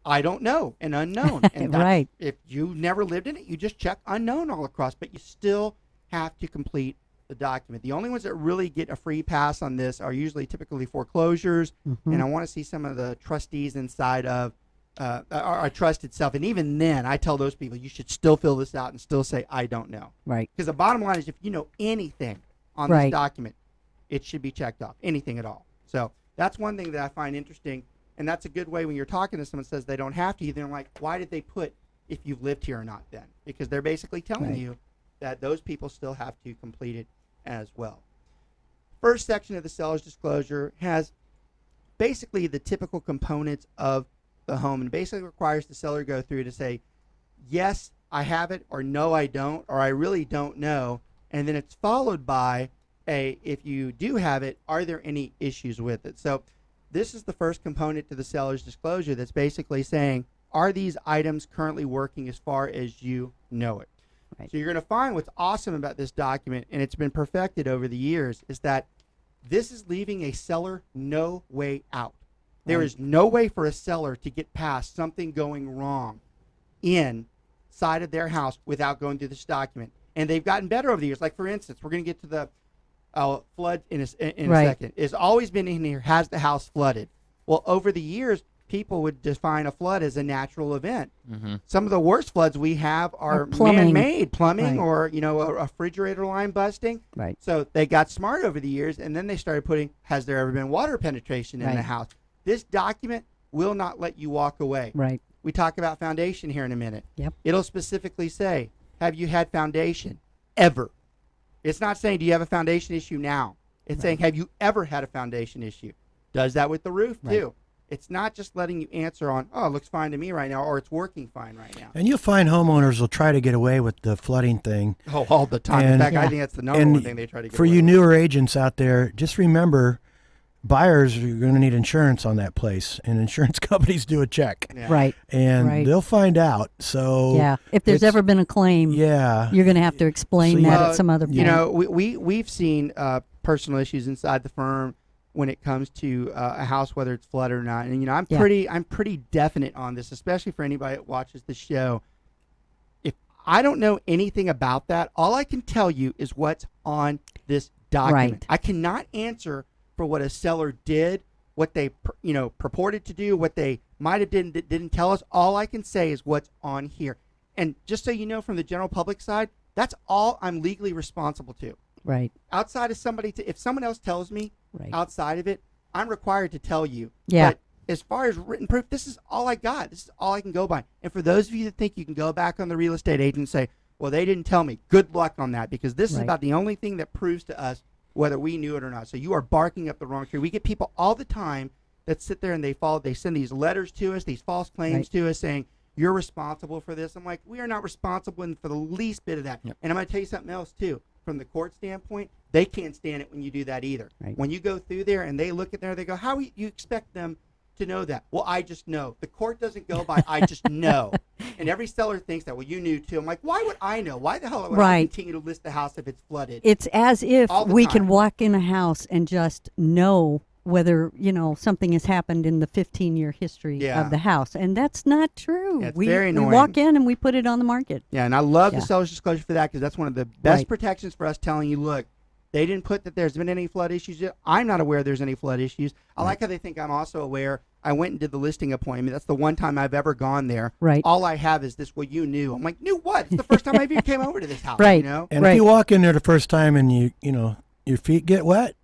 I don't know, and unknown. And Right. If you never lived in it, you just check unknown all across, but you still have to complete the document. The only ones that really get a free pass on this are usually typically foreclosures, and I want to see some of the trustees inside of our trust itself. And even then, I tell those people, you should still fill this out and still say, I don't know. Right. Because the bottom line is, if you know anything on Right. this document, it should be checked off, anything at all. So that's one thing that I find interesting, and that's a good way when you're talking to someone that says they don't have to. They're like, why did they put if you've lived here or not then? Because they're basically telling Right. you that those people still have to complete it as well. First section of the seller's disclosure has basically the typical components of the home, and basically requires the seller to go through to say, yes, I have it, or no, I don't, or I really don't know. And then it's followed by if you do have it, are there any issues with it? So this is the first component to the seller's disclosure that's basically saying, are these items currently working as far as you know it? Right. So you're going to find what's awesome about this document, and it's been perfected over the years, is that this is leaving a seller no way out. There is no way for a seller to get past something going wrong inside of their house without going through this document. And they've gotten better over the years. Like, for instance, we're going to get to the flood in a second. It's always been in here, has the house flooded? Well, over the years, people would define a flood as a natural event. Some of the worst floods we have are man-made, plumbing, or a refrigerator line busting. Right. So they got smart over the years, and then they started putting, has there ever been water penetration in the house? This document will not let you walk away. Right. We talk about foundation here in a minute. Yep. It'll specifically say, have you had foundation ever? It's not saying, do you have a foundation issue now? It's saying, have you ever had a foundation issue? Does that with the roof too. It's not just letting you answer on, oh, it looks fine to me right now, or it's working fine right now. And you'll find homeowners will try to get away with the flooding thing. Oh, all the time. In fact, I think that's the number one thing they try to get for away you with. newer agents out there, just remember, buyers are going to need insurance on that place, and insurance companies do a check. Yeah. Right. And they'll find out. So yeah, if there's ever been a claim, you're going to have to explain that at some other point. You know, we've seen personal issues inside the firm when it comes to a house, whether it's flooded or not. And I'm pretty definite on this, especially for anybody that watches the show. If I don't know anything about that, all I can tell you is what's on this document. Right. I cannot answer for what a seller did, what they purported to do, what they might have didn't tell us. All I can say is what's on here. And just so you know, from the general public side, that's all I'm legally responsible to. Right. Outside of if someone else tells me outside of it, I'm required to tell you. Yeah. But as far as written proof, this is all I got. This is all I can go by. And for those of you that think you can go back on the real estate agent and say, well, they didn't tell me, good luck on that, because this is about the only thing that proves to us whether we knew it or not. So you are barking up the wrong tree. We get people all the time that sit there and they send these letters to us, these false claims to us saying, you're responsible for this. I'm like, we are not responsible for the least bit of that. Yep. And I'm going to tell you something else too. From the court standpoint, they can't stand it when you do that either. Right. When you go through there and they look at there, they go, how you expect them to know that? Well, I just know. The court doesn't go by, I just know. And every seller thinks that, well, you knew too. I'm like, why would I know? Why the hell would I continue to list the house if it's flooded? It's as if we can walk in a house and just know whether, something has happened in the 15-year history of the house. And that's not true. Yeah, it's very annoying. We walk in and we put it on the market. Yeah, and I love the seller's disclosure for that, because that's one of the best protections for us, telling you, look, they didn't put that there's been any flood issues yet. I'm not aware there's any flood issues. I like how they think I'm also aware. I went and did the listing appointment. That's the one time I've ever gone there. Right. All I have is this, well, you knew. I'm like, knew what? It's the first time I even came over to this house. Right. And if you walk in there the first time and your feet get wet.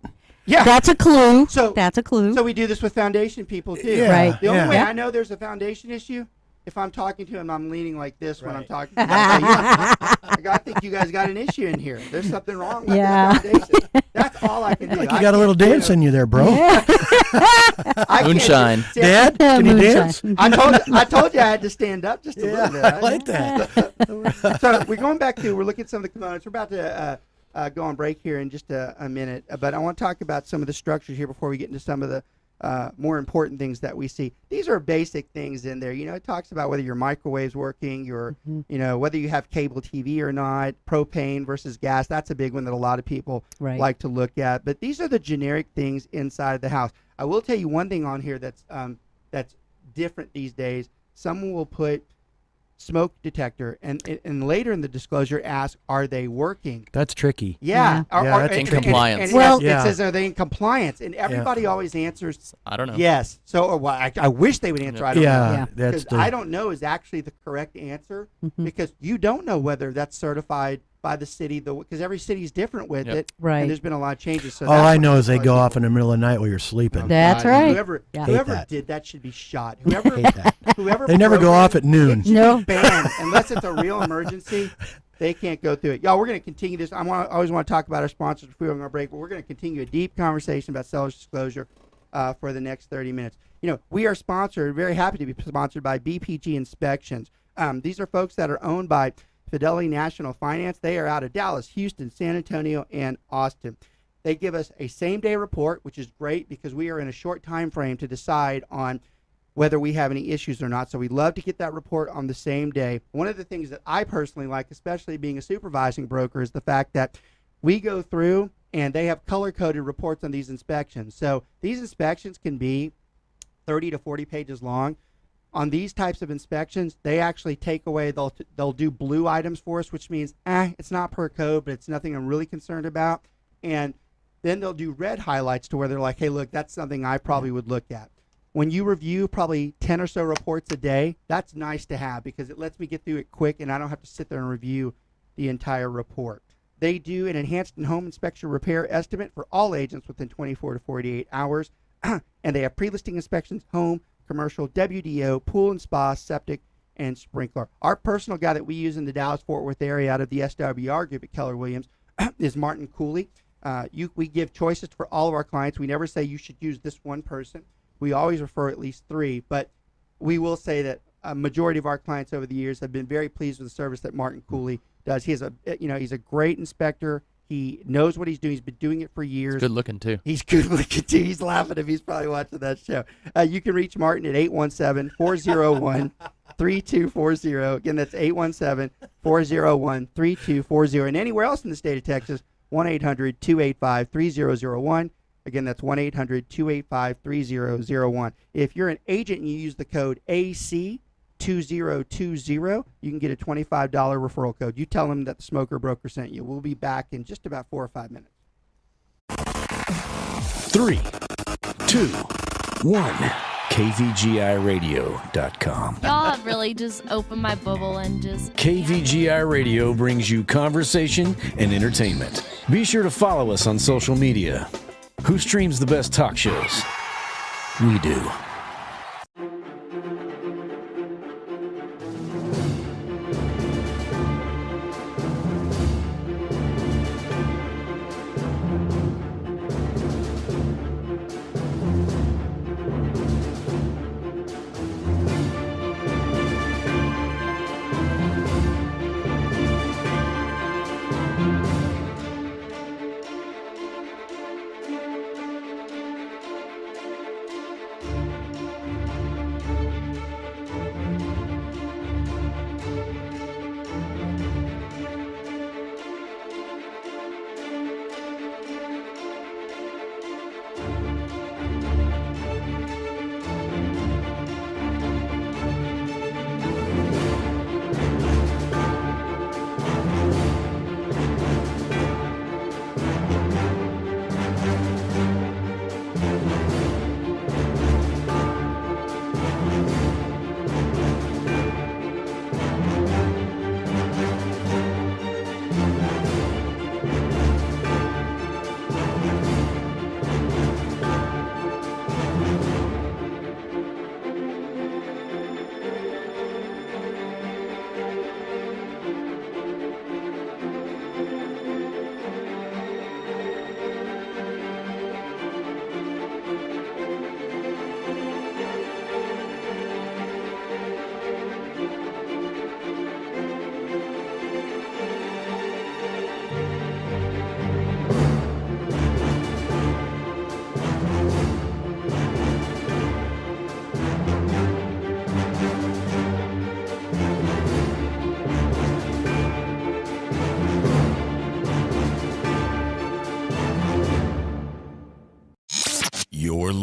Yeah. That's a clue. That's a clue. So we do this with foundation people too. Yeah. Right. The only way I know there's a foundation issue, if I'm talking to him, I'm leaning like this when I'm talking to him. I think you guys got an issue in here. There's something wrong with the foundation. That's all I can do. You got a little dance in you there, bro. Moonshine. Dad, can you dance? I told you I had to stand up just a little bit. I like that. So we're looking at some of the components. We're about to go on break here in just a minute, but I want to talk about some of the structures here before we get into some of the more important things that we see. These are basic things in there. It talks about whether your microwave's working, whether you have cable TV or not, propane versus gas. That's a big one that a lot of people like to look at. But these are the generic things inside the house. I will tell you one thing on here that's different these days. someone will put smoke detector and later in the disclosure ask, are they working? That's tricky. Yeah. That's in compliance. And it says, are they in compliance? And everybody always answers, I don't know. yes. So I wish they would answer, I don't know. That's Because I don't know is actually the correct answer, because you don't know whether that's certified by the city, because every city is different with it. Right. And there's been a lot of changes. So all I know is they go off in the middle of the night while you're sleeping. That's right. Whoever did that should be shot. Whoever They never go off at noon. No. Banned unless it's a real emergency. They can't go through it. Y'all, we're going to continue this. I always want to talk about our sponsors before we go on break, but we're going to continue a deep conversation about seller's disclosure for the next 30 minutes. We are sponsored, very happy to be sponsored by BPG Inspections. These are folks that are owned by Fidelity National Finance. They are out of Dallas, Houston, San Antonio, and Austin. They give us a same-day report, which is great because we are in a short time frame to decide on whether we have any issues or not. So we love to get that report on the same day. One of the things that I personally like, especially being a supervising broker, is the fact that we go through and they have color-coded reports on these inspections. So these inspections can be 30 to 40 pages long. On these types of inspections, they actually take away, they'll do blue items for us, which means, it's not per code, but it's nothing I'm really concerned about. And then they'll do red highlights to where they're like, hey, look, that's something I probably would look at. When you review probably 10 or so reports a day, that's nice to have because it lets me get through it quick and I don't have to sit there and review the entire report. They do an enhanced home inspection repair estimate for all agents within 24 to 48 hours. And they have pre-listing inspections, home, commercial, WDO, pool and spa, septic, and sprinkler. Our personal guy that we use in the Dallas-Fort Worth area out of the SWR group at Keller Williams is Martin Cooley. We give choices for all of our clients. We never say you should use this one person. We always refer at least 3, but we will say that a majority of our clients over the years have been very pleased with the service that Martin Cooley does. He's a great inspector. He knows what he's doing. He's been doing it for years. Good looking too. He's good looking too. He's laughing if he's probably watching that show. You can reach Martin at 817-401-3240. Again, that's 817-401-3240. And anywhere else in the state of Texas, 1-800-285-3001. Again, that's 1-800-285-3001. If you're an agent and you use the code AC2020, you can get a $25 referral code. You tell them that the Smoker Broker sent you. We'll be back in just about 4 or 5 minutes. 3, 2, 1. KVGIRadio.com. Y'all really just opened my bubble and just... KVGI Radio brings you conversation and entertainment. Be sure to follow us on social media. Who streams the best talk shows? We do.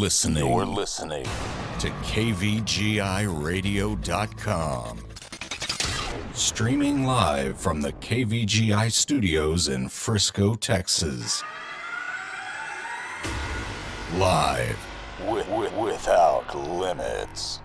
listening to KVGIRadio.com. Streaming live from the KVGI studios in Frisco, Texas. Live without limits.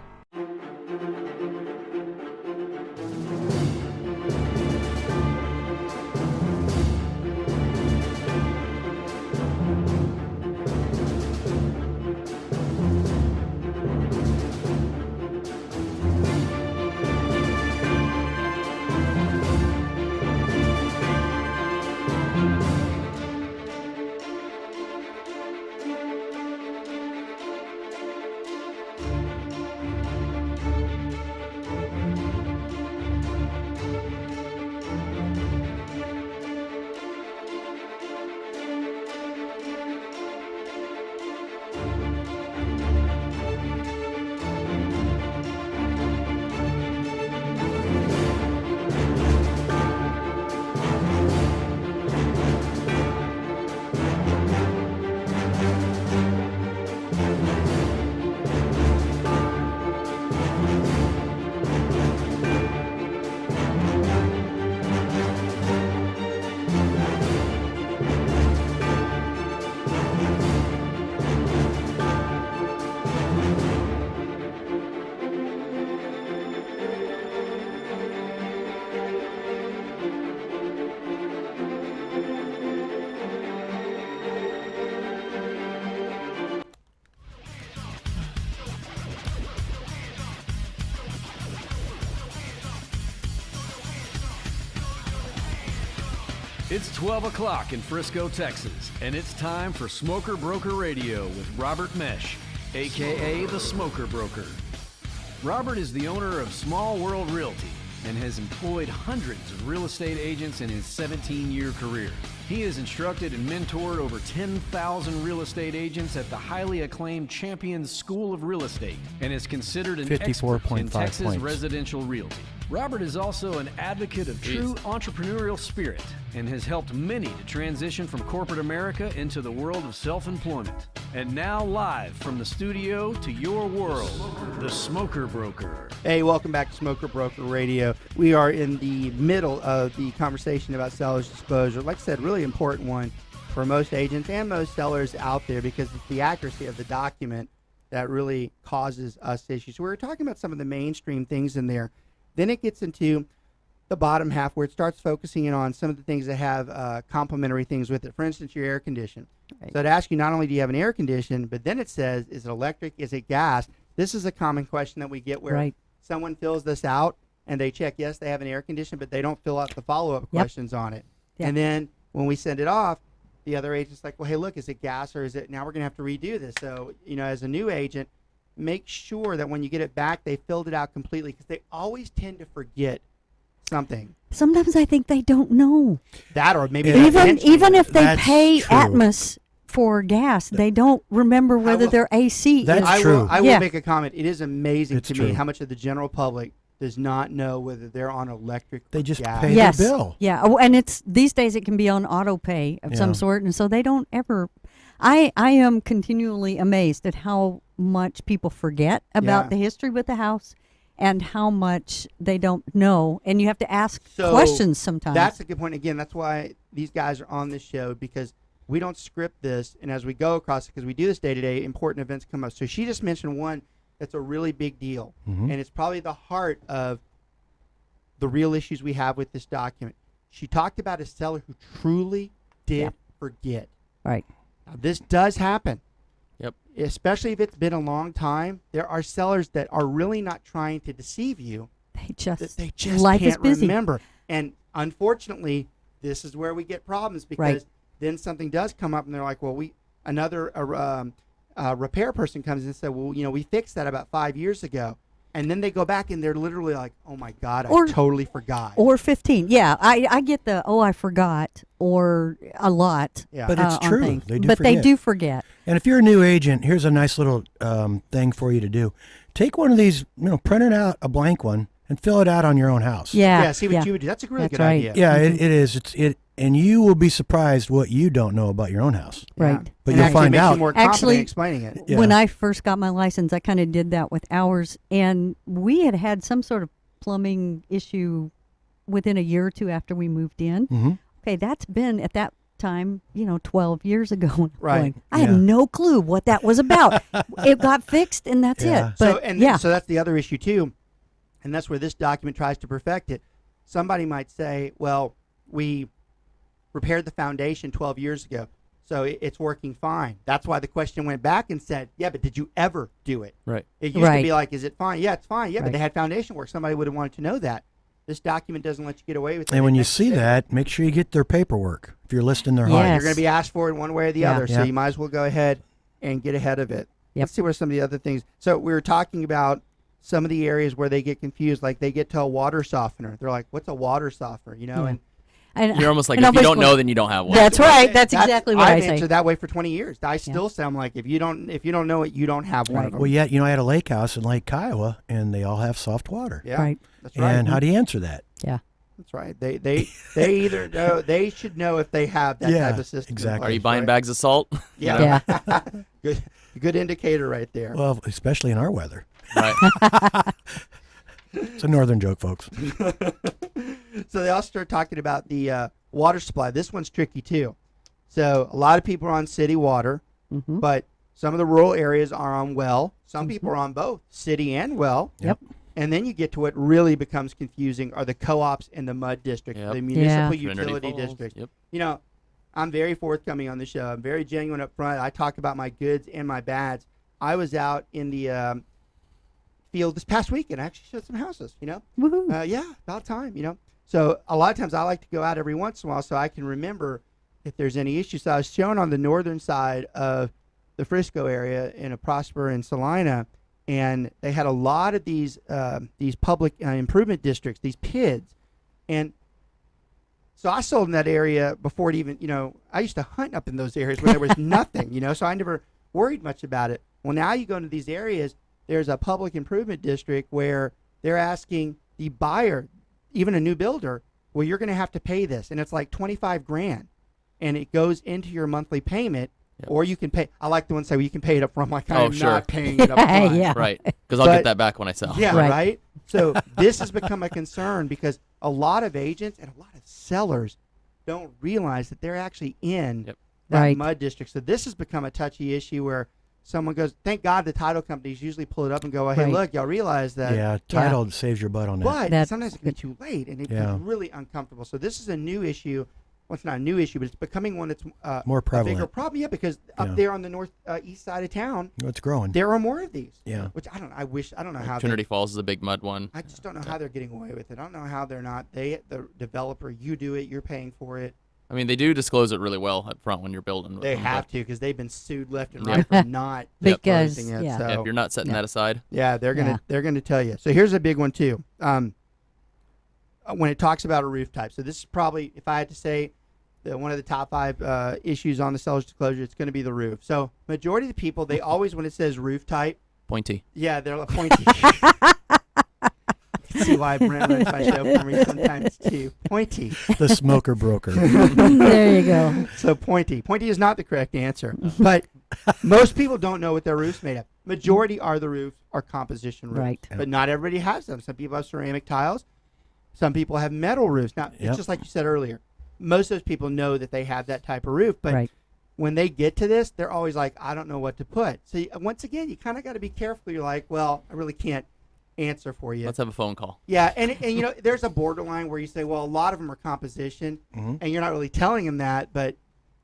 It's 12 o'clock in Frisco, Texas, and it's time for Smoker Broker Radio with Robert Mesh, a.k.a. the Smoker Broker. Robert is the owner of Small World Realty and has employed hundreds of real estate agents in his 17-year career. He has instructed and mentored over 10,000 real estate agents at the highly acclaimed Champions School of Real Estate and is considered an expert in Texas points. residential realty. Robert is also an advocate of true entrepreneurial spirit and has helped many to transition from corporate America into the world of self-employment. And now live from the studio to your world, the Smoker Broker. Hey, welcome back to Smoker Broker Radio. We are in the middle of the conversation about seller's disclosure. Like I said, really important one for most agents and most sellers out there because it's the accuracy of the document that really causes us issues. So we were talking about some of the mainstream things in there. Then it gets into the bottom half where it starts focusing in on some of the things that have complementary things with it. For instance, your air condition. Right. So it asks you not only do you have an air condition, but then it says, is it electric? Is it gas? This is a common question that we get where someone fills this out and they check, yes, they have an air condition, but they don't fill out the follow-up questions on it. Yep. And then when we send it off, the other agent's like, well, hey, look, is it gas or is it, now we're going to have to redo this. So, you know, as a new agent, make sure that when you get it back, they filled it out completely because they always tend to forget something. Sometimes I think they don't know. That or maybe even if they pay Atmos for gas, they don't remember whether their AC That's is true. I will make a comment. It is amazing It's to true. me how much of the general public does not know whether they're on electric They or just gas. pay their bill. Yeah. Oh, and it's these days it can be on auto pay of some sort, and so they don't ever. I am continually amazed at how much people forget about the history with the house and how much they don't know, and you have to ask questions sometimes. That's a good point. Again, that's why these guys are on this show, because we don't script this, and as we go across it, because we do this day-to-day, important events come up. So she just mentioned one that's a really big deal, and it's probably the heart of the real issues we have with this document. She talked about a seller who truly did forget. Right. Now, this does happen. Yep. Especially if it's been a long time. There are sellers that are really not trying to deceive you. They just life is can't busy. remember. And unfortunately, this is where we get problems because then something does come up and they're like, well, another repair person comes in and says, well, you know, we fixed that about 5 years ago. And then they go back and they're literally like, oh, my God, I totally forgot. Or 15. Yeah, I get the, I forgot, or a lot. Yeah. But it's true. Things. They do but forget. they do forget. And if you're a new agent, here's a nice little thing for you to do. Take one of these, print it out, a blank one, and fill it out on your own house. Yeah. See what you would do. That's a really good right. idea. Yeah, it is. And you will be surprised what you don't know about your own house. Right. But And you'll actually find makes out. You more confident Actually, explaining it. Yeah. When I first got my license, I kind of did that with ours, and we had some sort of plumbing issue within a year or two after we moved in. Mm-hmm. Okay, that's been at that time, 12 years ago. And I'm Right. going, I Yeah. had no clue what that was about. It got fixed, and that's Yeah. it. But So that's the other issue too, and that's where this document tries to perfect it. Somebody might say, "Well, we repaired the foundation 12 years ago, so it's working fine." That's why the question went back and said, "Yeah, but did you ever do it?" Right. It used to Right. be like, "Is it fine?" Yeah, it's fine. Yeah, but Right. they had foundation work. Somebody would have wanted to know that. This document doesn't let you get away with it. And when It you makes see it- that, make sure you get their paperwork if you're listing their Yes. height. you're going to be asked for it one way or the Yeah. other, so Yeah. you might as well go ahead and get ahead of it. Yep. Let's see what are some of the other things. So we were talking about some of the areas where they get confused, like they get to a water softener. They're like, "What's a water softener?" Yeah. And And You're almost like, and if I'm you just don't going, know, then you don't have one. That's right. That's exactly what I I've say. answered that way for 20 years. I still sound like if you don't know it, you don't have one Right. of them. Well, yeah, I had a lake house in Lake Kiowa, and they all have soft water. Yeah, Right. that's right. And how do you answer that? Yeah. That's right. They either know, they should know if they have that Yeah, type of system. in exactly. Are you place, buying right? bags of salt? Yeah. Yeah. Good indicator right there. Well, especially in our weather. Right. It's a northern joke, folks. So they also start talking about the water supply. This one's tricky too. So a lot of people are on city water, Mhm. but some of the rural areas are on well. Some people are on both city and well. Yep. And then you get to what really becomes confusing are the co-ops and the mud district, Yep. the municipal Trinity utility Falls. district. Yep. You know, I'm very forthcoming on the show. I'm very genuine up front. I talk about my goods and my bads. I was out in the field this past weekend. I actually showed some houses, Woohoo. yeah, about time, So a lot of times I like to go out every once in a while so I can remember if there's any issues. So I was shown on the northern side of the Frisco area in a Prosper and Salina, and they had a lot of these public improvement districts, these PIDs. And so I sold in that area before it even, I used to hunt up in those areas where there was nothing, so I never worried much about it. Well, now you go into these areas, there's a public improvement district where they're asking the buyer, even a new builder, well, you're going to have to pay this. And it's like 25 grand. And it goes into your monthly payment. Yep. Or you can pay. I like the one say, well, you can pay it up front. I'm like, I'm sure. not paying it up front. Yeah. Right. Because I'll But- get that back when I sell. Yeah, Right. right. So this has become a concern because a lot of agents and a lot of sellers don't realize that they're actually in Yep. that Right. mud district. So this has become a touchy issue where someone goes, thank God the title companies usually pull it up and go, hey, Right. look, y'all realize that. Yeah, title saves your butt on that. But That's sometimes it can be too late and it can Yeah. be really uncomfortable. So this is a new issue. Well, it's not a new issue, but it's becoming one that's More a prevalent. bigger problem. Yeah, because Yeah. up there on the north east side of town, It's growing. there are more of these. Yeah. Which I don't know. I don't know how. Trinity Falls is a big mud one. I just don't know how they're getting away with it. I don't know how they're not. The developer, you do it, you're paying for it. I mean, they do disclose it really well up front when you're building. with They them, have but to because they've been sued left and Yep. right for not Because, disclosing it. yeah. So if you're not setting Yeah. that aside. yeah, they're Yeah. gonna tell you. So here's a big one too. When it talks about a roof type, so this is probably, if I had to say, one of the top 5 issues on the seller's disclosure, it's going to be the roof. So majority of the people, they always, when it says roof type, Pointy. yeah, they're like pointy. See why Brent runs my show for me sometimes too. Pointy. The smoker broker. There you go. So pointy. Pointy is not the correct answer. But most people don't know what their roof's made of. Majority are the roofs are composition roofs. Right. But not everybody has them. Some people have ceramic tiles. Some people have metal roofs. Now, Yep. it's just like you said earlier. Most of those people know that they have that type of roof. But Right. when they get to this, they're always like, I don't know what to put. So once again, you kind of got to be careful. You're like, well, I really can't answer for you. Let's have a phone call. Yeah, and there's a borderline where you say, well, a lot of them are composition, Mhm. and you're not really telling them that, but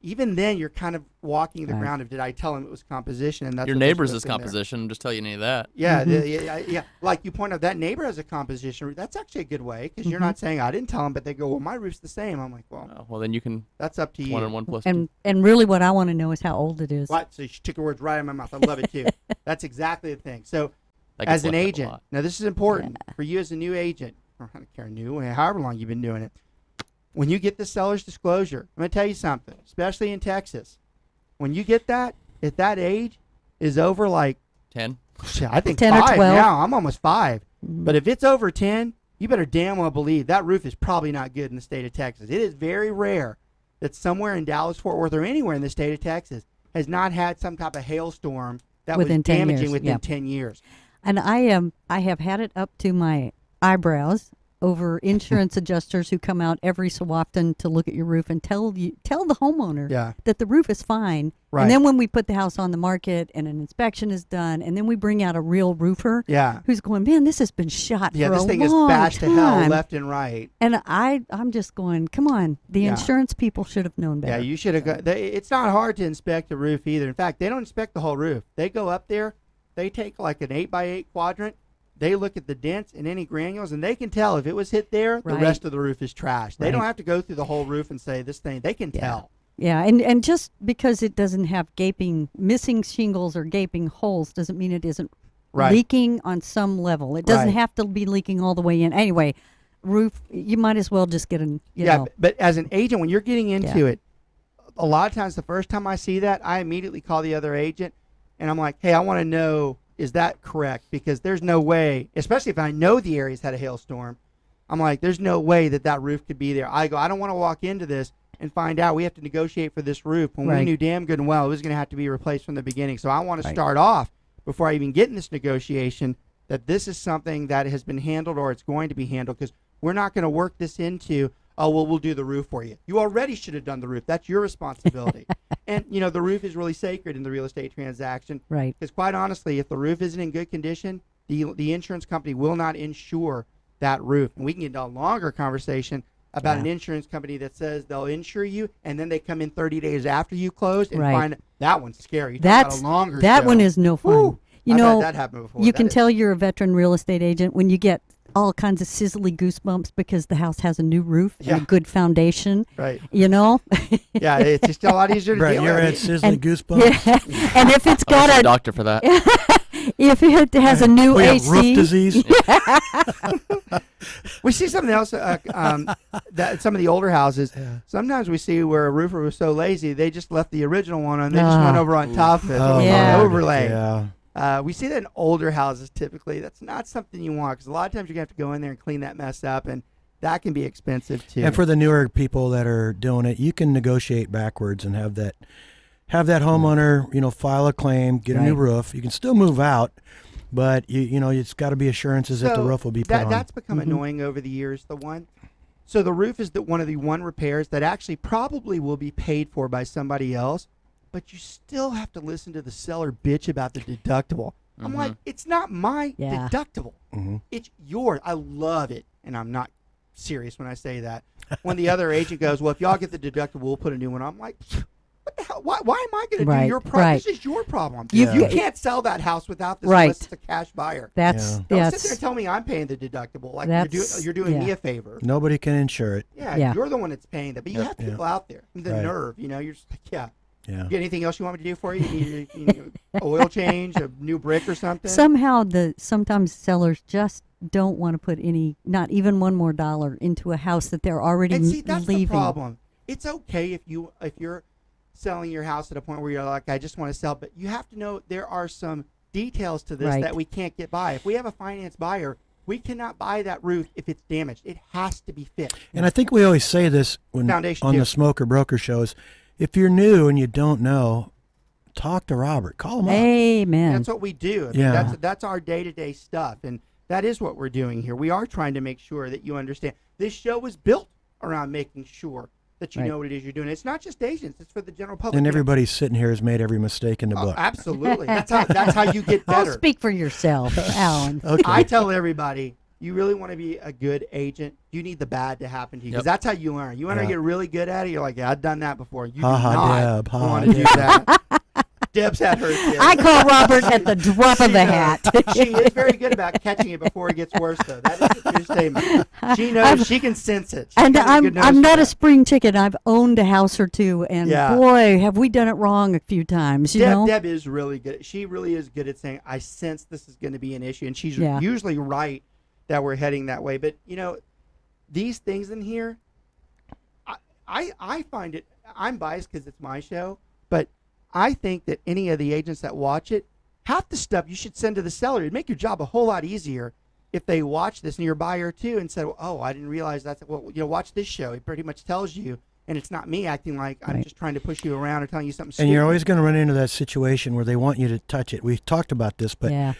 even then, you're kind of walking the Right. ground of, did I tell him it was composition? And that's Your what they're neighbor's supposed is to in there. composition. I'm just telling you any of that. Yeah, yeah. Like you point out, that neighbor has a composition. That's actually a good way because you're not saying I didn't tell him, but they go, well, my roof's the same. I'm like, well, Well, then you can that's up to you. 1 and 1 plus And really what I want to know is how old it is. What? So she took the words right out of my mouth. I love it too. That's exactly the thing. So That gets as an left out a agent, lot. now this is important for you as a new agent, or I don't care, new, however long you've been doing it. When you get the seller's disclosure, I'm going to tell you something, especially in Texas. When you get that, at that age, is over like, 10. I think 10 or 5 12. now. I'm almost 5. But if it's over 10, you better damn well believe that roof is probably not good in the state of Texas. It is very rare that somewhere in Dallas, Fort Worth, or anywhere in the state of Texas has not had some type of hailstorm that Within was 10 damaging years, within yeah. 10 years. And I have had it up to my eyebrows over insurance adjusters who come out every so often to look at your roof and tell the homeowner Yeah. that the roof is fine. Right. And then when we put the house on the market and an inspection is done, and then we bring out a real roofer Yeah. who's going, man, this has been shot Yeah, for this a thing is long bashed to hell time. left and right. And I'm just going, come on, the Yeah. insurance people should have known better. Yeah, you should have got. It's not hard to inspect a roof either. In fact, they don't inspect the whole roof. They go up there, they take like an 8x8 quadrant, they look at the dents and any granules, and they can tell if it was hit there, the Right. rest of the roof is trash. They Right. don't have to go through the whole roof and say this thing. They can tell. Yeah, and just because it doesn't have missing shingles or gaping holes doesn't mean it isn't Right. leaking on some level. It doesn't Right. have to be leaking all the way in. Anyway, roof, you might as well just get you know. But as an agent, when you're getting into Yeah. it, a lot of times the first time I see that, I immediately call the other agent, and I'm like, hey, I want to know, is that correct? Because there's no way, especially if I know the area's had a hailstorm, I'm like, there's no way that roof could be there. I go, I don't want to walk into this and find out we have to negotiate for this roof when we Right. knew damn good and well it was going to have to be replaced from the beginning. So I want to Right. start off before I even get in this negotiation that this is something that has been handled or it's going to be handled, because we're not going to work this into, oh, well, we'll do the roof for you. You already should have done the roof. That's your responsibility. And, the roof is really sacred in the real estate transaction. Right. Because quite honestly, if the roof isn't in good condition, the insurance company will not insure that roof. And we can get into a longer conversation about an insurance company that says they'll insure you, and then they come in 30 days after you closed and Right. find that one's scary. Talk about That a longer one show. is no fun. Whew. You I've had know, that happen before. you That can is- tell you're a veteran real estate agent when you get all kinds of sizzly goosebumps because the house has a new roof Yeah. and a good foundation. Right. You know? Yeah, it's just a lot easier to Brett, deal you're with. at sizzly And- goosebumps. Yeah. And if it's I was got a a doctor for that. if it has a new We have AC, roof disease. We see something else. That some of the older houses, sometimes we see where a roofer was so lazy they just left the original one and they just went over on top of it, Oh, Yeah. Lord. overlay. Yeah. We see that in older houses typically. That's not something you want, because a lot of times you're gonna have to go in there and clean that mess up, and that can be expensive too. And for the newer people that are doing it, you can negotiate backwards and have that homeowner, file a claim, get a new Right. roof. You can still move out, but it's got to be assurances that the So roof will be put on. That's become Mm-hmm. annoying over the years. So the roof is one of the repairs that actually probably will be paid for by somebody else, but you still have to listen to the seller bitch about the deductible. I'm like, it's not my Yeah. deductible. Mhm. It's yours. I love it, and I'm not serious when I say that. When the other agent goes, well, if y'all get the deductible, we'll put a new one on. I'm like, what the hell? Why am I going to Right, do your problem? right. This is your problem. You- You can't sell that house without this Right. unless it's a cash buyer. that's Yeah. Don't sit there yes. and tell me I'm paying the deductible. Like That's- you're doing me yeah. a favor. Nobody can insure it. Yeah, Yeah. you're the one that's paying that. But you have people out there. The Right. nerve, you're just like, yeah. Yeah. You got anything else you want me to do for you? You need an oil change, a new brick or something? Somehow sometimes sellers just don't want to put not even one more dollar into a house that they're already And see, that's leaving. the problem. It's okay if you're selling your house at a point where you're like, I just want to sell, but you have to know there are some details to this Right. that we can't get by. If we have a finance buyer, we cannot buy that roof if it's damaged. It has to be fixed. And I think we always say this when Foundation on too. the Smoker Broker shows. If you're new and you don't know, talk to Robert. Call him up. Amen. That's what we do. I mean, Yeah. that's our day-to-day stuff, and that is what we're doing here. We are trying to make sure that you understand. This show was built around making sure that you Right. know what it is you're doing. It's not just agents; it's for the general public. And You know, everybody sitting here has made every mistake in the book. absolutely. That's how you get I'll better. speak for yourself, Alan. Okay. I tell everybody, you really want to be a good agent, you need the bad to happen to you, because Yep. that's how you learn. You want to Yeah. get really good at it, you're like, yeah, I've done that before. You Ha do ha, not Deb. Ha ha, want to do Deb. that. Deb's had hers. Deb. I call Robert at the drop of She the does. hat. She is very good about catching it before it gets worse, though. That is a true statement. She knows. She can sense it. She's And got a good nose I'm for not a that. spring chicken. I've owned a house or two, and Yeah. boy, have we done it wrong a few times. You know, Deb is really good. She really is good at saying, I sense this is going to be an issue. And she's Yeah. usually right that we're heading that way. But, these things in here, I find it, I'm biased because it's my show, but I think that any of the agents that watch it, half the stuff you should send to the seller. It'd make your job a whole lot easier if they watch this and you're a buyer too and said, oh, I didn't realize that's, well, watch this show. It pretty much tells you, and it's not me acting like I'm just trying to push you around or telling you something stupid. And you're always going to run into that situation where they want you to touch it. We've talked about this, but,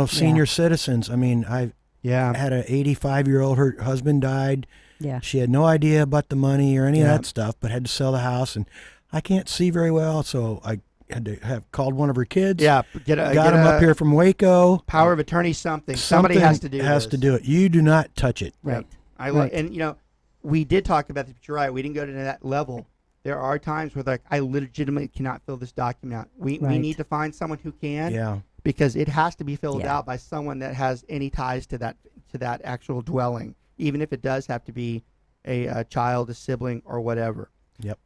senior citizens, I mean, I had an 85-year-old, her husband died. Yeah. She had no idea about the money or any of that stuff, but had to sell the house, and I can't see very well, so I had to have called one of her kids. Yeah, got him up here from Waco. Power of attorney, somebody has to do it. You do not touch it. Right. And we did talk about this, but you're right. We didn't go to that level. There are times where I legitimately cannot fill this document out. We need to find someone who can. Yeah. Because it has to be filled out by someone that has any ties to that actual dwelling, even if it does have to be a child, a sibling, or whatever. Yep.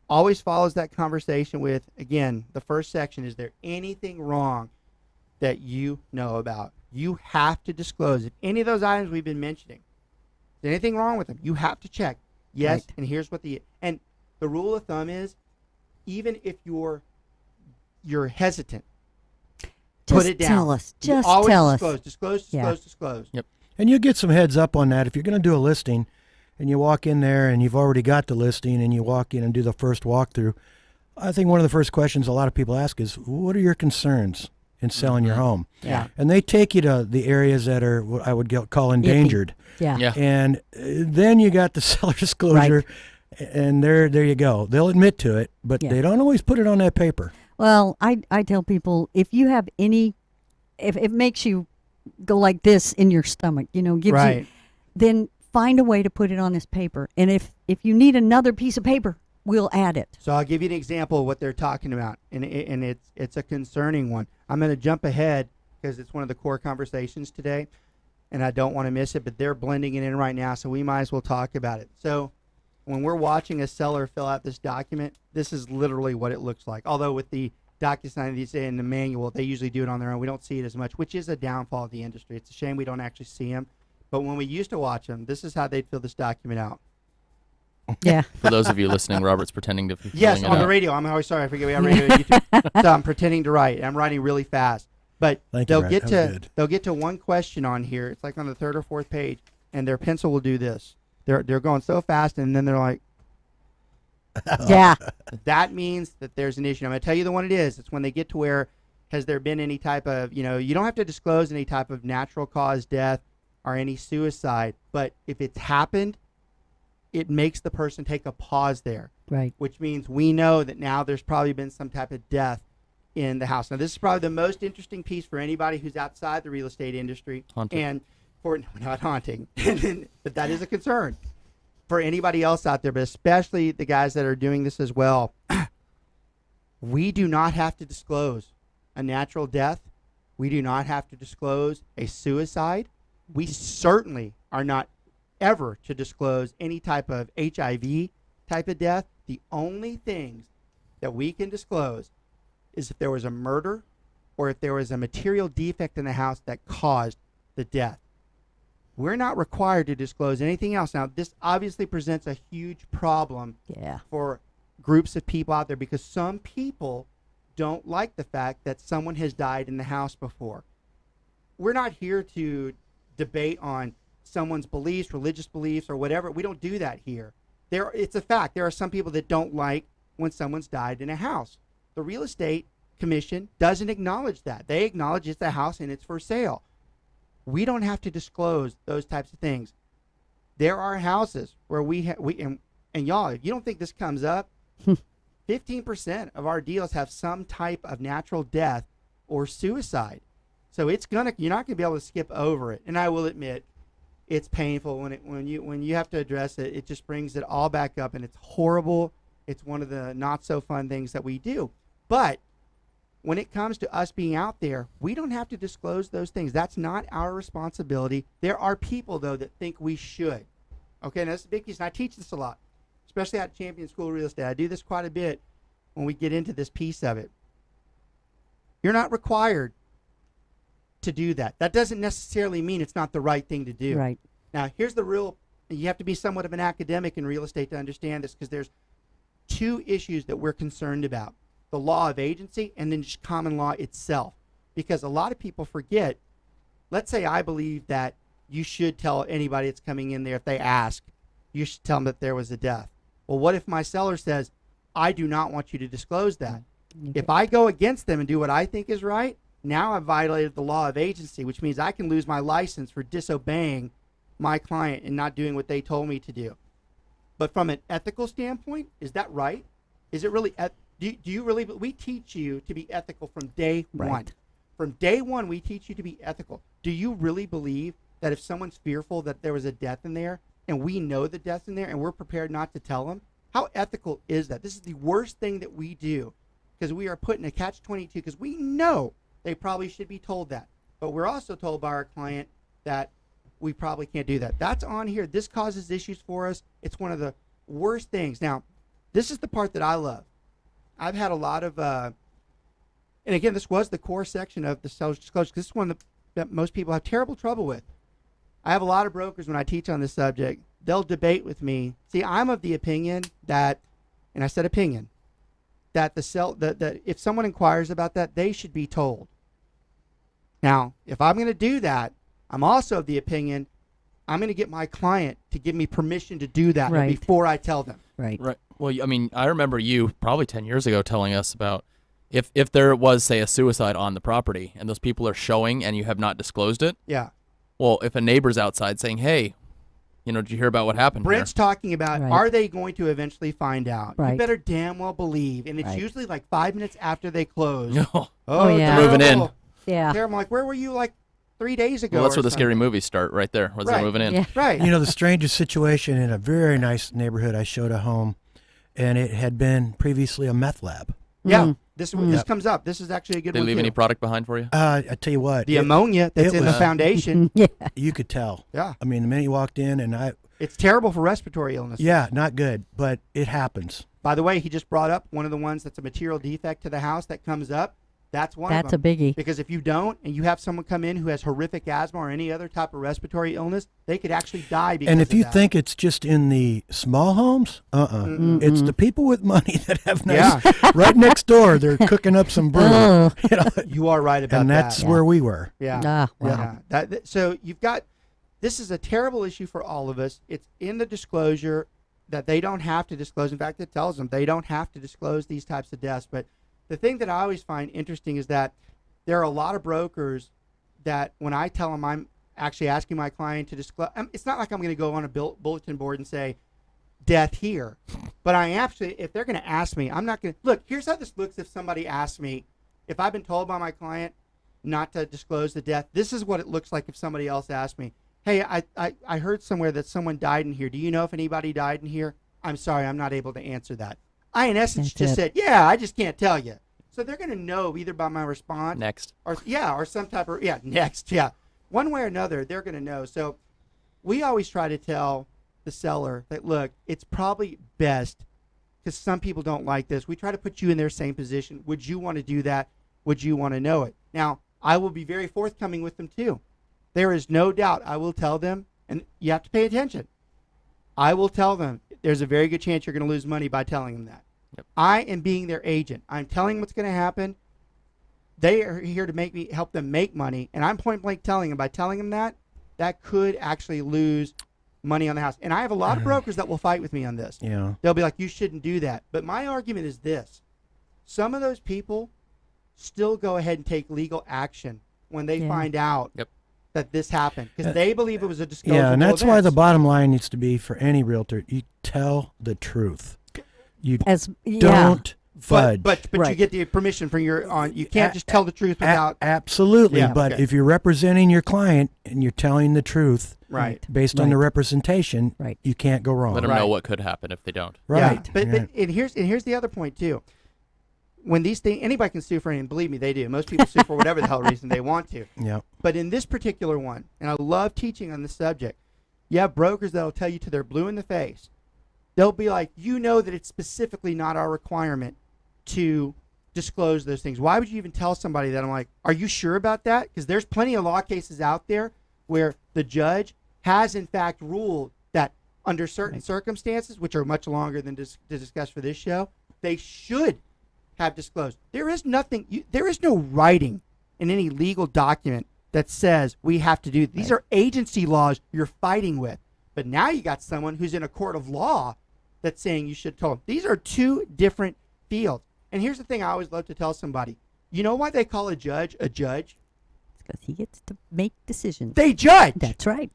Always follows that conversation with, again, the first section, is there anything wrong that you know about? You have to disclose. If any of those items we've been mentioning, is there anything wrong with them? You have to check. Yes, and here's what the rule of thumb is, even if you're hesitant, put it down. Tell us. Just always tell disclose, us. Disclose. Yep. And you get some heads up on that. If you're going to do a listing and you walk in there and you've already got the listing and you walk in and do the first walkthrough, I think one of the first questions a lot of people ask is, what are your concerns in selling your home? Yeah. And they take you to the areas that are what I would call endangered. Yeah. And then you got the seller disclosure, and there you go. They'll admit to it, but they don't always put it on that paper. Well, I tell people, if you have if it makes you go like this in your stomach, gives you, then find a way to put it on this paper. And if you need another piece of paper, we'll add it. So I'll give you an example of what they're talking about, and it's a concerning one. I'm going to jump ahead because it's one of the core conversations today, and I don't want to miss it, but they're blending it in right now, so we might as well talk about it. So when we're watching a seller fill out this document, this is literally what it looks like. Although with the DocuSign these in the manual, they usually do it on their own. We don't see it as much, which is a downfall of the industry. It's a shame we don't actually see them. But when we used to watch them, this is how they'd fill this document out. Yeah. For those of you listening, Robert's pretending to be Yes, filling it on the out. radio. I'm always sorry. I forget we have radio and YouTube. So I'm pretending to write. I'm writing really fast. But they'll get to one question on here. It's like on the third or fourth page, and their pencil will do this. They're going so fast, and then they're like, yeah. That means that there's an issue. I'm going to tell you the one it is. It's when they get to where, has there been any type of, you don't have to disclose any type of natural cause death or any suicide, but if it's happened, it makes the person take a pause there. Right. Which means we know that now there's probably been some type of death in the house. Now, this is probably the most interesting piece for anybody who's outside the real estate industry. Haunted. And for not haunting, but that is a concern for anybody else out there, but especially the guys that are doing this as well. We do not have to disclose a natural death. We do not have to disclose a suicide. We certainly are not ever to disclose any type of HIV type of death. The only things that we can disclose is if there was a murder or if there was a material defect in the house that caused the death. We're not required to disclose anything else. Now, this obviously presents a huge problem for groups of people out there because some people don't like the fact that someone has died in the house before. We're not here to debate on someone's beliefs, religious beliefs, or whatever. We don't do that here. It's a fact. There are some people that don't like when someone's died in a house. The Real Estate Commission doesn't acknowledge that. They acknowledge it's a house and it's for sale. We don't have to disclose those types of things. There are houses where and y'all, if you don't think this comes up, 15% of our deals have some type of natural death or suicide. So you're not gonna be able to skip over it. And I will admit, it's painful when you have to address it. It just brings it all back up, and it's horrible. It's one of the not so fun things that we do. But when it comes to us being out there, we don't have to disclose those things. That's not our responsibility. There are people, though, that think we should. Okay, and that's a big piece. And I teach this a lot, especially at Champion School of Real Estate. I do this quite a bit when we get into this piece of it. You're not required to do that. That doesn't necessarily mean it's not the right thing to do. Right. Now, here's the real, you have to be somewhat of an academic in real estate to understand this, because there's two issues that we're concerned about. The law of agency and then just common law itself. Because a lot of people forget, let's say I believe that you should tell anybody that's coming in there, if they ask, you should tell them that there was a death. Well, what if my seller says, I do not want you to disclose that? If I go against them and do what I think is right, now I've violated the law of agency, which means I can lose my license for disobeying my client and not doing what they told me to do. But from an ethical standpoint, is that right? Is it really, do you really, we teach you to be ethical from day one. From day one, we teach you to be ethical. Do you really believe that if someone's fearful that there was a death in there, and we know the death's in there, and we're prepared not to tell them? How ethical is that? This is the worst thing that we do, because we are put in a catch-22, because we know they probably should be told that. But we're also told by our client that we probably can't do that. That's on here. This causes issues for us. It's one of the worst things. Now, this is the part that I love. I've had a lot of, and again, this was the core section of the seller's disclosure. This is one that most people have terrible trouble with. I have a lot of brokers when I teach on this subject. They'll debate with me. See, I'm of the opinion that, and I said opinion, that that if someone inquires about that, they should be told. Now, if I'm going to do that, I'm also of the opinion I'm going to get my client to give me permission to do that before I tell them. Right. Well, I mean, I remember you probably 10 years ago telling us about if there was, say, a suicide on the property and those people are showing and you have not disclosed it. Yeah. Well, if a neighbor's outside saying, hey, did you hear about what happened Brent's here? talking about, are they going to eventually find out? Right. You better damn well believe. And it's usually like 5 minutes after they close. Oh, yeah. They're moving in. Yeah. I'm like, where were you like 3 days ago? Well, that's or where the something? scary movies start, right there, where they're moving in. Yeah. Right. The strangest situation in a very nice neighborhood, I showed a home, and it had been previously a meth lab. Yeah. This comes up. This is actually a good They one, leave too. any product behind for you? I tell you what. The ammonia that's in the foundation. Yeah. You could tell. Yeah. I mean, the minute you walked in, and it's terrible for respiratory illness. yeah, not good, but it happens. By the way, he just brought up one of the ones that's a material defect to the house that comes up. That's one of them. That's a biggie. Because if you don't, and you have someone come in who has horrific asthma or any other type of respiratory illness, they could actually die because And if of you that. think it's just in the small homes, it's the people with money that have nice. Right next door, they're cooking up some brew. You are right about and that. that's where we were. Yeah. Ah, wow. Yeah. So you've got, this is a terrible issue for all of us. It's in the disclosure that they don't have to disclose. In fact, it tells them they don't have to disclose these types of deaths. But the thing that I always find interesting is that there are a lot of brokers that when I tell them I'm actually asking my client to disclose, it's not like I'm going to go on a bulletin board and say, death here. But I actually, if they're going to ask me, I'm not going to, look, here's how this looks if somebody asks me, if I've been told by my client not to disclose the death, this is what it looks like if somebody else asked me, hey, I heard somewhere that someone died in here. Do you know if anybody died in here? I'm sorry, I'm not able to answer that. I, in essence, just said, yeah, I just can't tell you. So they're going to know either by my response. Next. Or some type of, next, yeah. One way or another, they're going to know. So we always try to tell the seller that, look, it's probably best, because some people don't like this. We try to put you in their same position. Would you want to do that? Would you want to know it? Now, I will be very forthcoming with them, too. There is no doubt I will tell them, and you have to pay attention. I will tell them there's a very good chance you're going to lose money by telling them that. Yep. I am being their agent. I'm telling them what's going to happen. They are here to help them make money, and I'm point blank telling them, by telling them that could actually lose money on the house. And I have a lot of brokers that will fight with me on this. Yeah. They'll be like, you shouldn't do that. But my argument is this. Some of those people still go ahead and take legal action when they find out that this happened, because they believe it was a disclosure. Yeah, and that's why the bottom line needs to be for any realtor, you tell the truth. You don't fudge. But you get the permission from you can't just tell the truth without. Absolutely. Yeah, but if you're representing your client and you're telling the truth based on the representation, you can't go wrong. Let them know what could happen if they don't. Right. Yeah. But and here's the other point too. When these things, anybody can sue for anything. Believe me, they do. Most people sue for whatever the hell reason they want to. Yeah. But in this particular one, and I love teaching on this subject, you have brokers that'll tell you till they're blue in the face. They'll be like, you know that it's specifically not our requirement to disclose those things. Why would you even tell somebody that? I'm like, are you sure about that? Because there's plenty of law cases out there where the judge has in fact ruled that under certain circumstances, which are much longer than to discuss for this show, they should have disclosed. There is nothing, there is no writing in any legal document that says we have to do. These are agency laws you're fighting with. But now you got someone who's in a court of law that's saying you should tell them. These are two different fields. And here's the thing I always love to tell somebody. You know why they call a judge a judge? Because he gets to make decisions. They judge. That's right.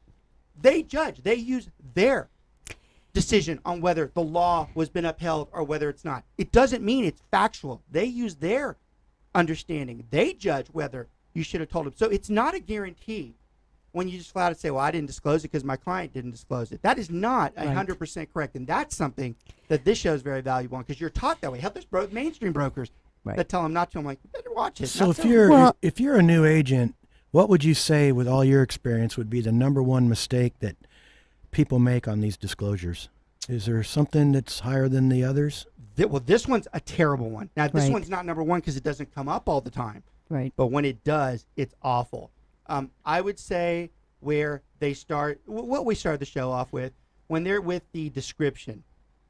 They judge. They use their decision on whether the law was been upheld or whether it's not. It doesn't mean it's factual. They use their understanding. They judge whether you should have told them. So it's not a guarantee when you just flat out say, well, I didn't disclose it because my client didn't disclose it. That is not 100% correct. And that's something that this show is very valuable on because you're taught that way. Help us mainstream brokers that tell them not to. I'm like, you better watch it. So if you're a new agent, what would you say with all your experience would be the number one mistake that people make on these disclosures? Is there something that's higher than the others? Well, this one's a terrible one. Now, this one's not number one because it doesn't come up all the time. Right. But when it does, it's awful. I would say where they start, what we started the show off with, when they're with the description.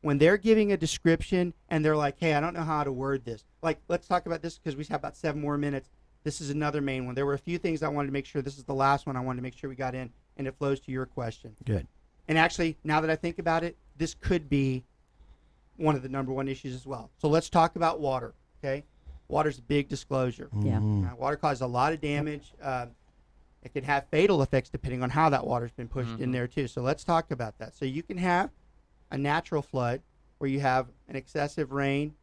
When they're giving a description and they're like, hey, I don't know how to word this. Like, let's talk about this because we have about 7 more minutes. This is another main one. There were a few things I wanted to make sure. This is the last one I wanted to make sure we got in, and it flows to your question. Good. And actually, now that I think about it, this could be one of the number one issues as well. So let's talk about water, okay? Water's a big disclosure. Yeah. Water causes a lot of damage. It can have fatal effects depending on how that water's been pushed in there too. So let's talk about that. So you can have a natural flood where you have an excessive rain.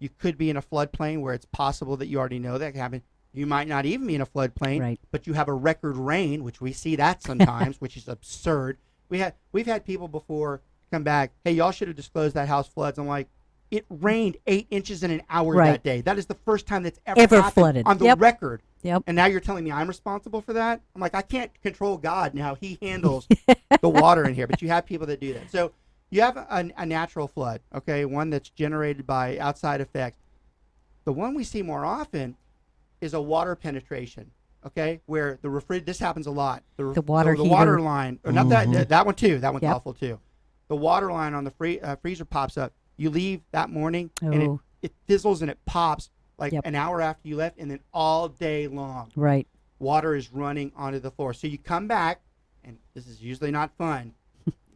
You could be in a floodplain where it's possible that you already know that can happen. You might not even be in a floodplain, but you have a record rain, which we see that sometimes, which is absurd. We've had people before come back, hey, y'all should have disclosed that house floods. I'm like, it rained 8 inches in an hour that day. That is the first time that's ever happened flooded on the record. Yep. And now you're telling me I'm responsible for that? I'm like, I can't control God and how he handles the water in here, but you have people that do that. So you have a natural flood, okay, one that's generated by outside effects. The one we see more often is a water penetration, okay, where this happens a lot. The water line, or not that one too. That one's awful too. The water line on the freezer pops up. You leave that morning, and it fizzles and it pops like an hour after you left, and then all day long. Right. Water is running onto the floor. So you come back, and this is usually not fun.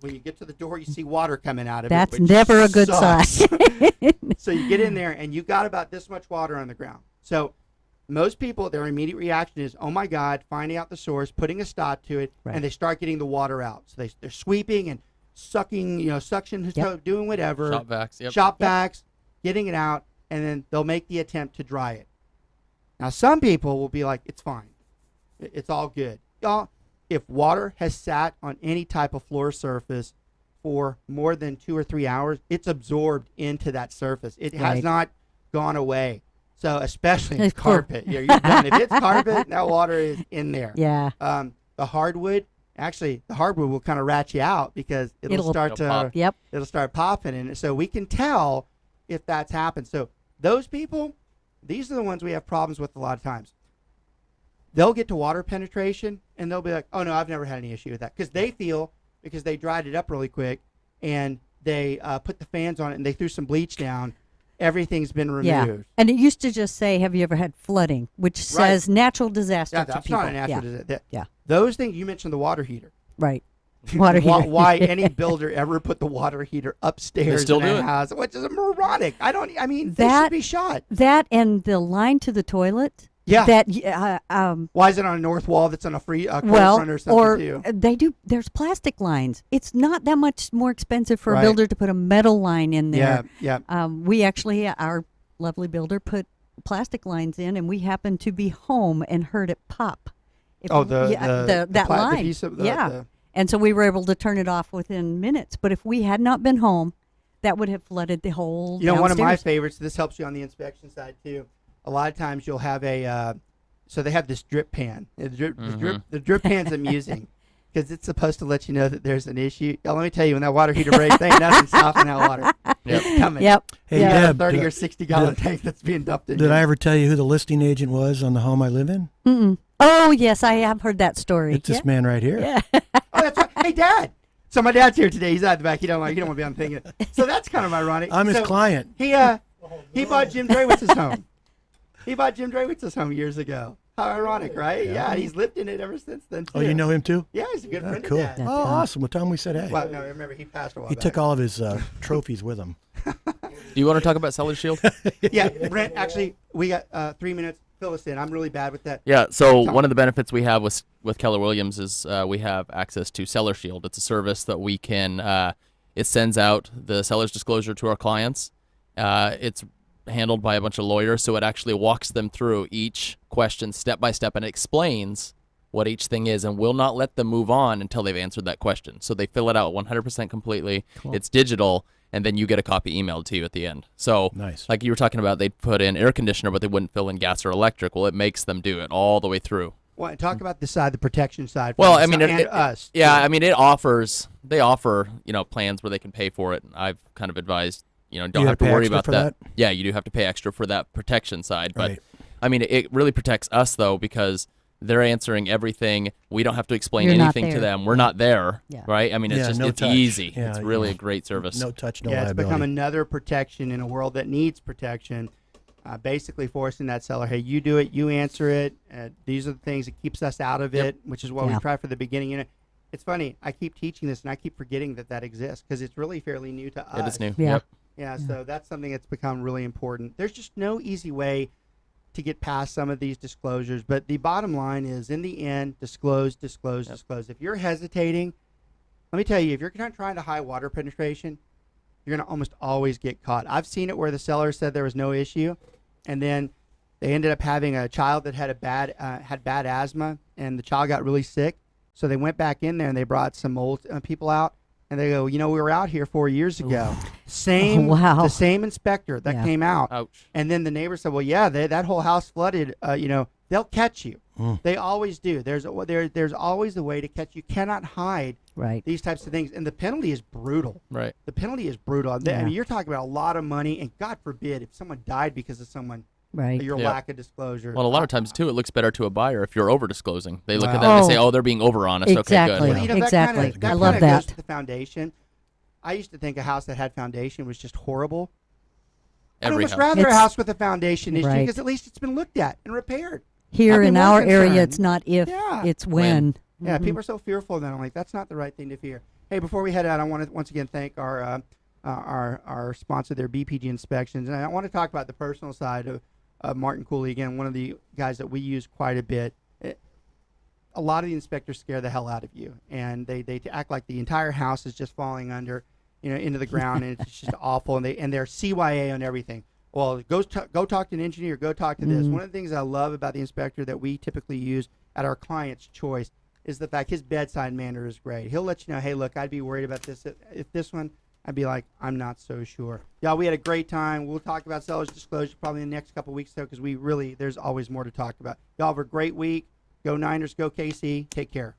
When you get to the door, you see water coming out of That's it. That's never a good sign. So you get in there, and you got about this much water on the ground. So most people, their immediate reaction is, oh, my God, finding out the source, putting a stop to it, and they start getting the water out. So they're sweeping and sucking, suction, doing whatever. Shop vacs, getting it out, and then they'll make the attempt to dry it. Now, some people will be like, it's fine. It's all good. Y'all, if water has sat on any type of floor surface for more than 2 or 3 hours, it's absorbed into that surface. It has not gone away. So especially carpet. You're done. If it's carpet, that water is in there. Yeah. The hardwood will kind of rat you out because it'll start popping. And so we can tell if that's happened. So those people, these are the ones we have problems with a lot of times. They'll get to water penetration and they'll be like, oh no, I've never had any issue with that. Because they feel, because they dried it up really quick and they put the fans on it and they threw some bleach down, everything's been removed. Yeah. And it used to just say, have you ever had flooding, which says natural disaster to that's people. Not a natural disaster. Yeah. Those things, you mentioned the water heater. Right. Water heater. Why any builder ever put the water heater upstairs still in do a it. house, which is moronic. They should be shot. That and the line to the toilet. Yeah. Why is it on a north wall that's on a front or something too? They do. There's plastic lines. It's not that much more expensive for a builder to put a metal line in there. Yeah. We actually, our lovely builder put plastic lines in, and we happened to be home and heard it pop. That line. Piece of and so we were able to turn it off within minutes. But if we had not been home, that would have flooded the whole. One of my favorites. This helps you on the inspection side too. A lot of times you'll have so they have this drip pan. The drip pan's amusing because it's supposed to let you know that there's an issue. Let me tell you, when that water heater breaks, there ain't nothing stopping that water. It's coming. Yep. Hey, you got Deb, a 30 or 60 gallon tank that's being dumped in. Did I ever tell you who the listing agent was on the home I live in? Mm-mm. Oh, yes, I have heard that story. It's this man right here. Yeah. Oh, that's right. Hey, Dad. So my dad's here today. He's out the back. You don't want to be on thinking. So that's kind of ironic. I'm his client. He bought Jim Drawitz's home. He bought Jim Drawitz's home years ago. How ironic, right? Yeah, he's lived in it ever since then, too. Oh, you know him too? Yeah, he's a good friend Cool. of Dad's. Oh, awesome. Well, tell him we said hey. Well, no, remember, he passed a while He back. took all of his trophies with him. Do you want to talk about Seller Shield? Yeah, Brent, actually, we got 3 minutes. Fill us in. I'm really bad with that. Yeah, so one of the benefits we have with Keller Williams is we have access to Seller Shield. It's a service that we can, it sends out the seller's disclosure to our clients. It's handled by a bunch of lawyers, so it actually walks them through each question step by step and explains what each thing is and will not let them move on until they've answered that question. So they fill it out 100% completely. Cool. It's digital, and then you get a copy emailed to you at the end. So nice. Like you were talking about, they'd put in air conditioner, but they wouldn't fill in gas or electric. Well, it makes them do it all the way through. Well, talk about the side, the protection side. Well, I mean, us. Yeah, I mean, they offer, plans where they can pay for it. I've kind of advised, don't have to worry about that. Yeah, you do have to pay extra for that protection side. But, right. I mean, it really protects us, though, because they're answering everything. We don't have to explain You're anything to them. We're not there, Yeah. right? I mean, it's just it's touch. easy. Yeah, it's really a great service. No touch, no Yeah, it's liability. become another protection in a world that needs protection. Basically forcing that seller, hey, you do it, you answer it. These are the things that keeps us out of it, which is what we try for the beginning. It's funny. I keep teaching this, and I keep forgetting that exists because it's really fairly new to us. It is new. Yeah. Yep. Yeah, so that's something that's become really important. There's just no easy way to get past some of these disclosures, but the bottom line is, in the end, disclose. If you're hesitating, let me tell you, if you're not trying to high water penetration, you're going to almost always get caught. I've seen it where the seller said there was no issue, and then they ended up having a child that had bad asthma, and the child got really sick. So they went back in there and they brought some old people out, and they go, we were out here 4 years ago. The same inspector that came out. Ouch. And then the neighbor said, well, yeah, that whole house flooded. They'll catch you. They always do. There's always a way to catch you. Cannot hide these types of things, and the penalty is brutal. Right. The penalty is brutal. I mean, you're talking about a lot of money, and God forbid if someone died because of your lack of disclosure. Well, a lot of times too, it looks better to a buyer if you're over disclosing. They look at that and they say, "Oh, they're being over honest." Exactly. Okay, good. Exactly. That I love kinda that. goes to the foundation. I used to think a house that had foundation was just horrible. I'd almost rather a house with a foundation issue because at least it's been looked at and repaired. Here in our area, it's not if, it's when. Yeah, people are so fearful of that. I'm like, that's not the right thing to fear. Hey, before we head out, I want to once again thank our sponsor, their BPG Inspections, and I want to talk about the personal side of Martin Cooley, again, one of the guys that we use quite a bit. A lot of the inspectors scare the hell out of you, and they act like the entire house is just falling under, into the ground, and it's just awful, and they're CYA on everything. Well, go talk to an engineer, go talk to this. One of the things I love about the inspector that we typically use at our client's choice is the fact his bedside manner is great. He'll let you know, hey, look, I'd be worried about this. If this one, I'd be like, I'm not so sure. Y'all, we had a great time. We'll talk about seller's disclosure probably in the next couple of weeks, though, because there's always more to talk about. Y'all have a great week. Go Niners, go KC. Take care.